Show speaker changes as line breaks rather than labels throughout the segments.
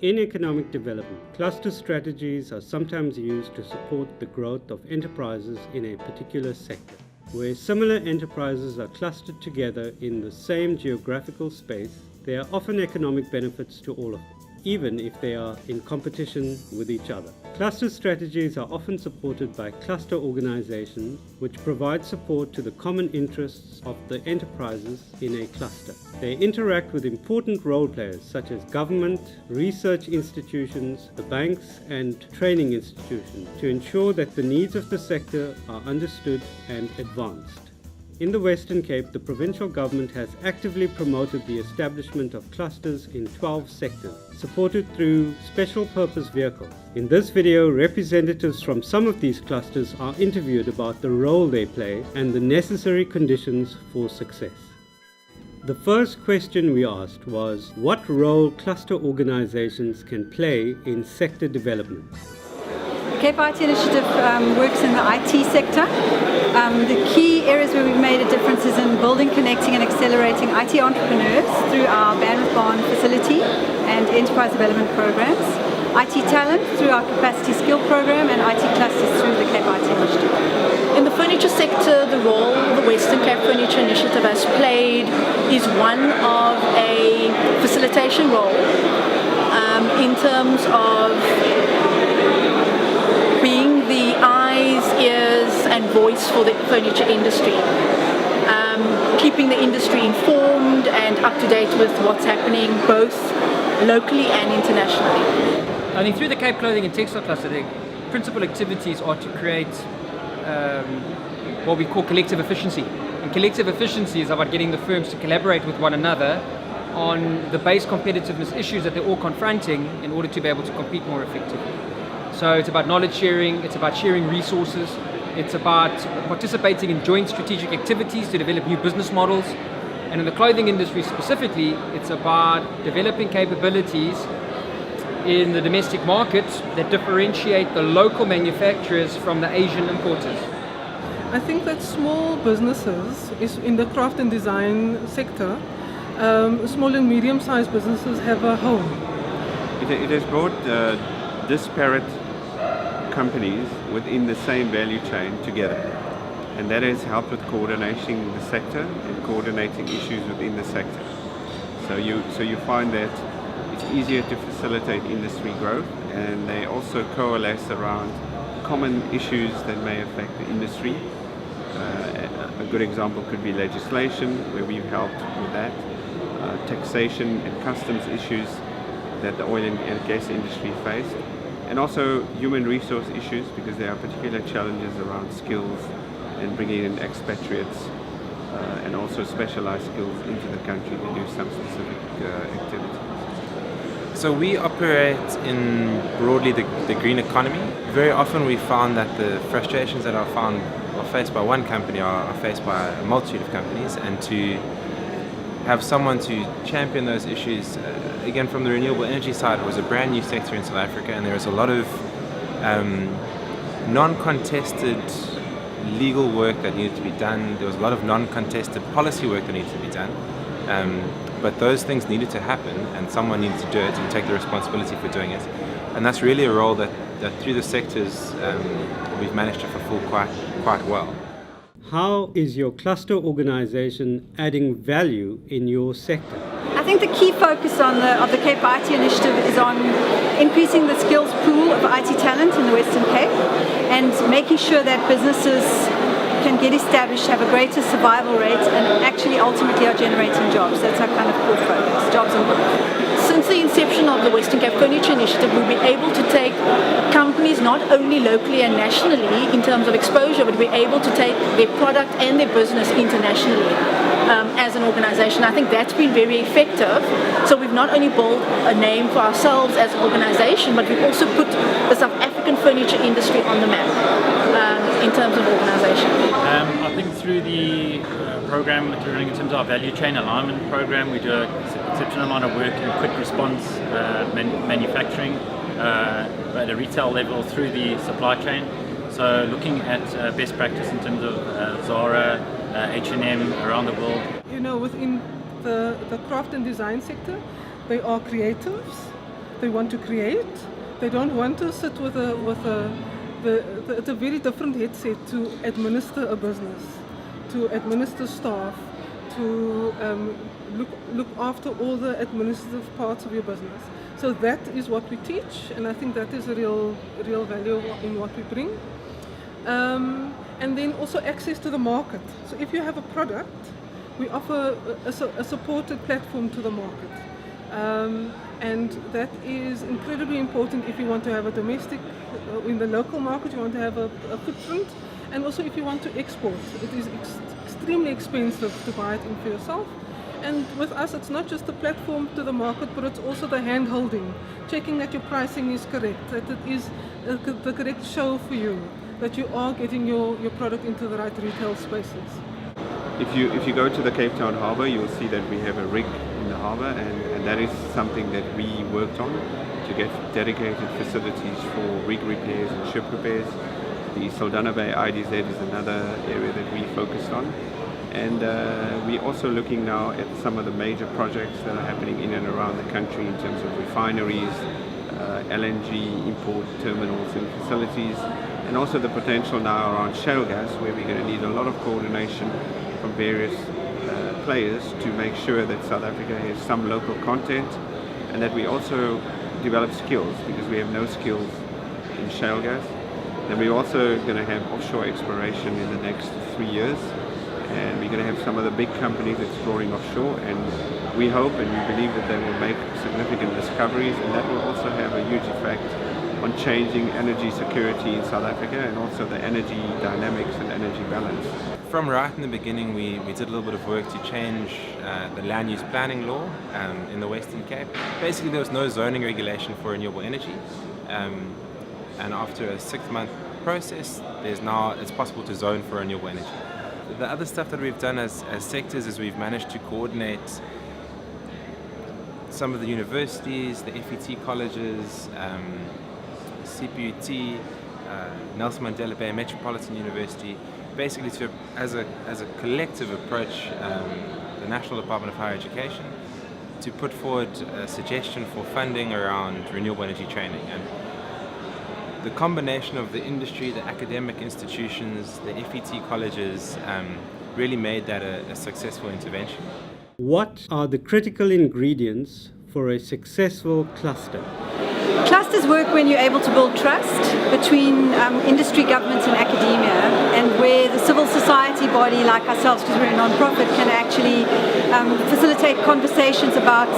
In economic development, cluster strategies are sometimes used to support the growth of enterprises in a particular sector. Where similar enterprises are clustered together in the same geographical space, there are often economic benefits to all of them, even if they are in competition with each other. Cluster strategies are often supported by cluster organizations, which provide support to the common interests of the enterprises in a cluster. They interact with important role players such as government, research institutions, the banks, and training institutions to ensure that the needs of the sector are understood and advanced. In the Western Cape, the provincial government has actively promoted the establishment of clusters in 12 sectors, supported through special purpose vehicles. In this video, representatives from some of these clusters are interviewed about the role they play and the necessary conditions for success. The first question we asked was what role cluster organizations can play in sector development.
Cape IT Initiative works in the IT sector. The key areas where we've made a difference is in building, connecting and accelerating IT entrepreneurs through our Bandwidth Barn facility and enterprise development programs, IT talent through our capacity skill program, and IT clusters through the Cape IT Initiative.
In the furniture sector, the role the Western Cape Furniture Initiative has played is one of a facilitation role in terms of being the eyes, ears and voice for the furniture industry, keeping the industry informed and up to date with what's happening both locally and internationally.
I think through the Cape Clothing and Textile Cluster, the principal activities are to create what we call collective efficiency. And collective efficiency is about getting the firms to collaborate with one another on the base competitiveness issues that they're all confronting in order to be able to compete more effectively. So it's about knowledge sharing, it's about sharing resources, it's about participating in joint strategic activities to develop new business models. And in the clothing industry specifically, it's about developing capabilities in the domestic market that differentiate the local manufacturers from the Asian importers.
I think that small businesses is in the craft and design sector, small and medium-sized businesses have a home.
It has brought disparate companies within the same value chain together, and that has helped with coordinating the sector and coordinating issues within the sector. So you find that it's easier to facilitate industry growth, and they also coalesce around common issues that may affect the industry. A good example could be legislation, where we've helped with that, taxation and customs issues that the oil and gas industry faced, and also human resource issues, because there are particular challenges around skills and bringing in expatriates and also specialized skills into the country to do some specific activities.
So we operate in broadly the green economy. Very often we found that the frustrations that are faced by one company are faced by a multitude of companies, and to have someone to champion those issues, again from the renewable energy side, it was a brand new sector in South Africa, and there was a lot of non-contested legal work that needed to be done. There was a lot of non-contested policy work that needed to be done. But those things needed to happen, and someone needed to do it and take the responsibility for doing it. And that's really a role that through the sectors we've managed to fulfill quite well.
How is your cluster organization adding value in your sector?
I think the key focus of the Cape IT Initiative is on increasing the skills pool of IT talent in the Western Cape and making sure that businesses can get established, have a greater survival rate, and actually ultimately are generating jobs. That's our kind of core focus, jobs and growth.
Since the inception of the Western Cape Furniture Initiative, we've been able to take companies not only locally and nationally in terms of exposure, but we're able to take their product and their business internationally as an organization. I think that's been very effective. So we've not only built a name for ourselves as an organization, but we've also put the South African furniture industry on the map in terms of organization.
I think through the program that we're running in terms of our value chain alignment program, we do an exceptional amount of work in quick response manufacturing at a retail level through the supply chain. So looking at best practice in terms of Zara, H&M around the world.
You know, within the craft and design sector, they are creatives. they want to create. They don't want to sit with it's a very different headset to administer a business, to administer staff, to look after all the administrative parts of your business. So that is what we teach, and I think that is a real value in what we bring. And then also access to the market. So if you have a product, we offer a supported platform to the market. And that is incredibly important if you want to have a domestic, in the local market, you want to have a footprint, and also if you want to export. It is extremely expensive to buy it in for yourself. And with us, it's not just the platform to the market, but it's also the hand-holding, checking that your pricing is correct, that it is the correct show for you, that you are getting your product into the right retail spaces.
If you go to the Cape Town Harbour, you'll see that we have a rig in the harbour, and that is something that we worked on to get dedicated facilities for rig repairs and ship repairs. The Saldanha Bay IDZ is another area that we focused on. And we're also looking now at some of the major projects that are happening in and around the country in terms of refineries, LNG import terminals and facilities, and also the potential now around shale gas, where we're going to need a lot of coordination from various players to make sure that South Africa has some local content, and that we also develop skills, because we have no skills in shale gas. Then we're also going to have offshore exploration in the next 3 years. And we're going to have some of the big companies exploring offshore, and we hope and we believe that they will make significant discoveries, and that will also have a huge effect on changing energy security in South Africa, and also the energy dynamics and energy balance.
From right in the beginning, we did a little bit of work to change the land use planning law in the Western Cape. Basically, there was no zoning regulation for renewable energy, and after a 6-month process, it's possible to zone for renewable energy. The other stuff that we've done as sectors is we've managed to coordinate some of the universities, the FET colleges, CPUT, Nelson Mandela Bay Metropolitan University, basically as a collective approach, the National Department of Higher Education, to put forward a suggestion for funding around renewable energy training. And the combination of the industry, the academic institutions, the FET colleges really made that a successful intervention.
What are the critical ingredients for a successful cluster?
Clusters work when you're able to build trust between industry, governments and academia, and where the civil society body like ourselves, because we're a non-profit, can actually facilitate conversations about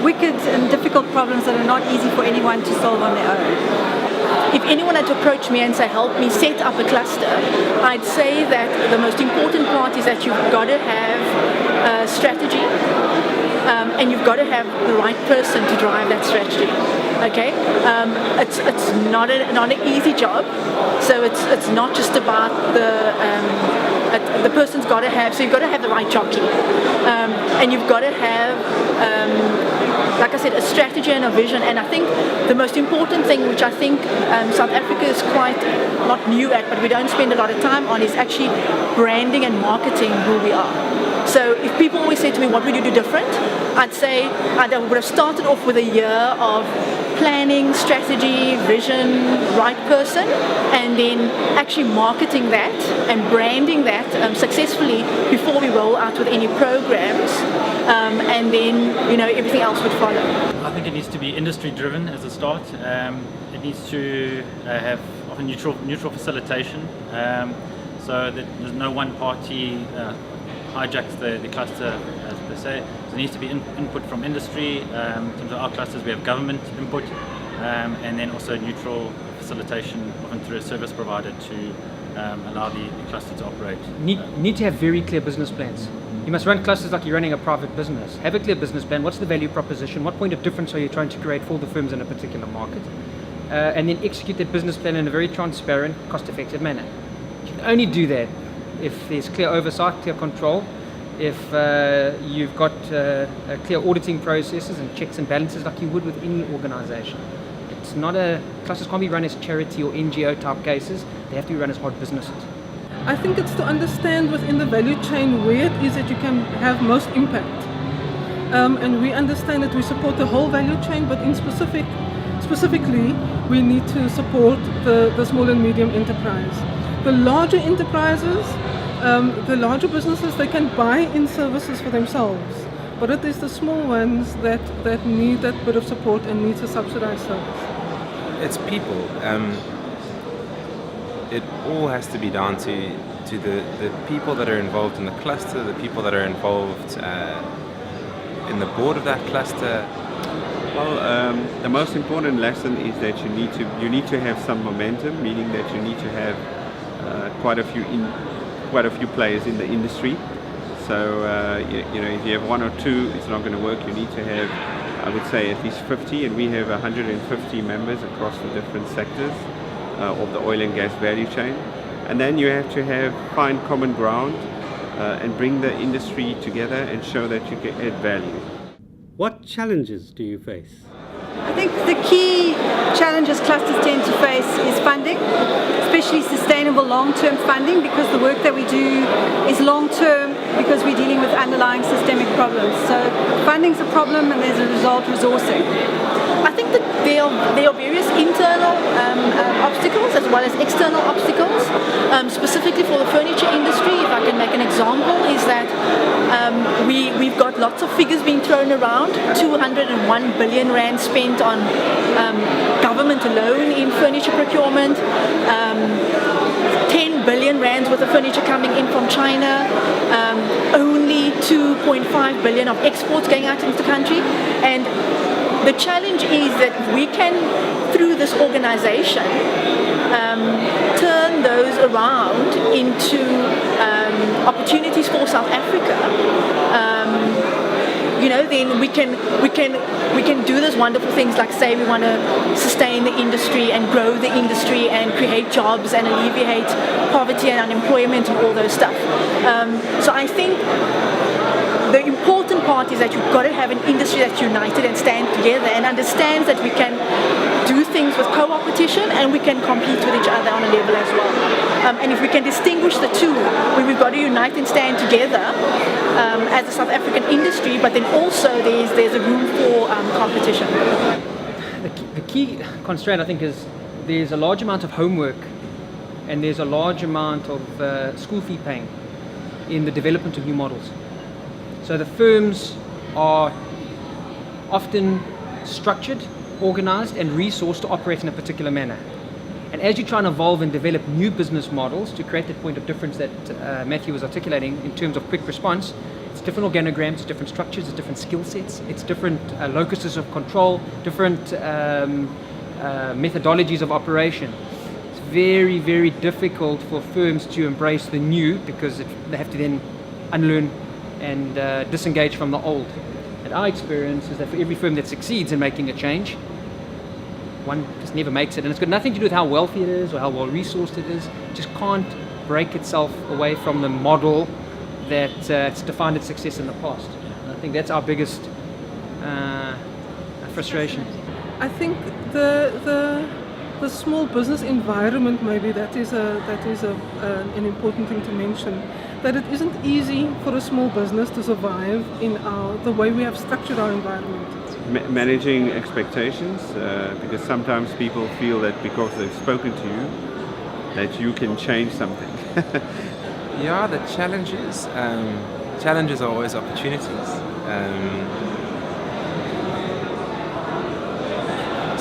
wicked and difficult problems that are not easy for anyone to solve on their own.
If anyone had to approach me and say, help me set up a cluster, I'd say that the most important part is that you've got to have a strategy, and you've got to have the right person to drive that strategy. Okay, it's not an easy job, so it's not just about the person's got to have. So you've got to have the right jockey, and you've got to have, like I said, a strategy and a vision. And I think the most important thing, which I think South Africa is quite not new at, but we don't spend a lot of time on, is actually branding and marketing who we are. So if people always say to me, what would you do different? I'd say I would have started off with a year of planning, strategy, vision, right person, and then actually marketing that and branding that successfully before we roll out with any programs, and then everything else would follow.
I think it needs to be industry driven as a start. It needs to have often neutral facilitation, so that there's no one party hijacks the cluster, as per se. So there needs to be input from industry. In terms of our clusters, we have government input, and then also neutral facilitation, often through a service provider, to allow the cluster to operate.
Need to have very clear business plans. You must run clusters like you're running a private business. Have a clear business plan. What's the value proposition? What point of difference are you trying to create for the firms in a particular market? And then execute that business plan in a very transparent, cost-effective manner. You can only do that if there's clear oversight, clear control, if you've got clear auditing processes and checks and balances like you would with any organization. It's not clusters can't be run as charity or NGO type cases. They have to be run as hard businesses.
I think it's to understand within the value chain where it is that you can have most impact. and we understand that we support the whole value chain, but specifically, we need to support the small and medium enterprise. The larger enterprises, the larger businesses, they can buy in services for themselves, but it is the small ones that need that bit of support and need a subsidized service.
It's people. It all has to be down to the people that are involved in the cluster, the people that are involved in the board of that cluster.
Well, the most important lesson is that you need to have some momentum, meaning that you need to have quite a few players in the industry. So if you have one or two, it's not going to work. You need to have, I would say, at least 50, and we have 150 members across the different sectors of the oil and gas value chain. And then you have to find common ground and bring the industry together and show that you can add value.
What challenges do you face?
I think the key challenges clusters tend to face is funding, especially sustainable long-term funding, because the work that we do is long-term because we're dealing with underlying systemic problems. So funding's a problem, and as a result, resourcing.
I think that there are various internal obstacles as well as external obstacles. Specifically for the furniture industry, if I can make an example, is that we've got lots of figures being thrown around. 201 billion rand spent on government alone in furniture procurement. 10 billion rands worth of furniture coming in from China. Only 2.5 billion of exports going out into the country. And the challenge is that we can, through this organization, turn those around into opportunities for South Africa. Then we can do those wonderful things, like say we want to sustain the industry and grow the industry and create jobs and alleviate poverty and unemployment and all those stuff. So I think the important part is that you've got to have an industry that's united and stand together and understands that we can do things with co-opetition and we can compete with each other on a level as well. And if we can distinguish the two, we've got to unite and stand together as a South African industry, but then also there's a room for competition.
The key constraint, I think, is there's a large amount of homework and there's a large amount of school fee paying in the development of new models. So the firms are often structured, organized and resourced to operate in a particular manner. And as you try and evolve and develop new business models to create that point of difference that Matthew was articulating in terms of quick response, it's different organograms, it's different structures, it's different skill sets, it's different locuses of control, different methodologies of operation. It's very, very difficult for firms to embrace the new because they have to then unlearn and disengage from the old. And our experience is that for every firm that succeeds in making a change, one just never makes it. And it's got nothing to do with how wealthy it is or how well resourced it is. It just can't break itself away from the model that it's defined its success in the past. And I think that's our biggest frustration.
I think the small business environment, maybe that is an important thing to mention. That it isn't easy for a small business to survive in the way we have structured our environment.
Managing expectations, because sometimes people feel that because they've spoken to you, that you can change something.
Yeah, the challenges are always opportunities.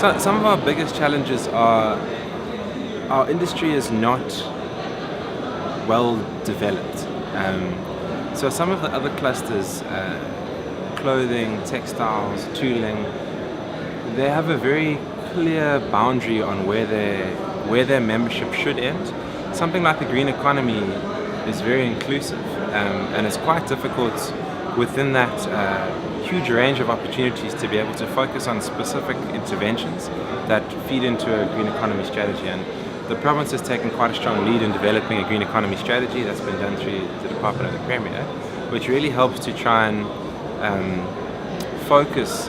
So some of our biggest challenges are our industry is not well developed. So some of the other clusters, clothing, textiles, tooling, they have a very clear boundary on where their membership should end. Something like the green economy is very inclusive, and it's quite difficult within that huge range of opportunities to be able to focus on specific interventions that feed into a green economy strategy. And the province has taken quite a strong lead in developing a green economy strategy that's been done through the Department of the Premier, which really helps to try and focus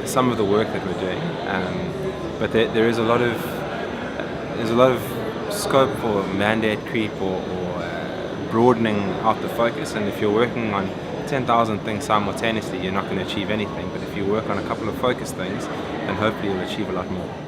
some of the work that we're doing. But there is a lot of scope for mandate creep or broadening out the focus. And if you're working on 10,000 things simultaneously, you're not going to achieve anything. But if you work on a couple of focused things, then hopefully you'll achieve a lot more.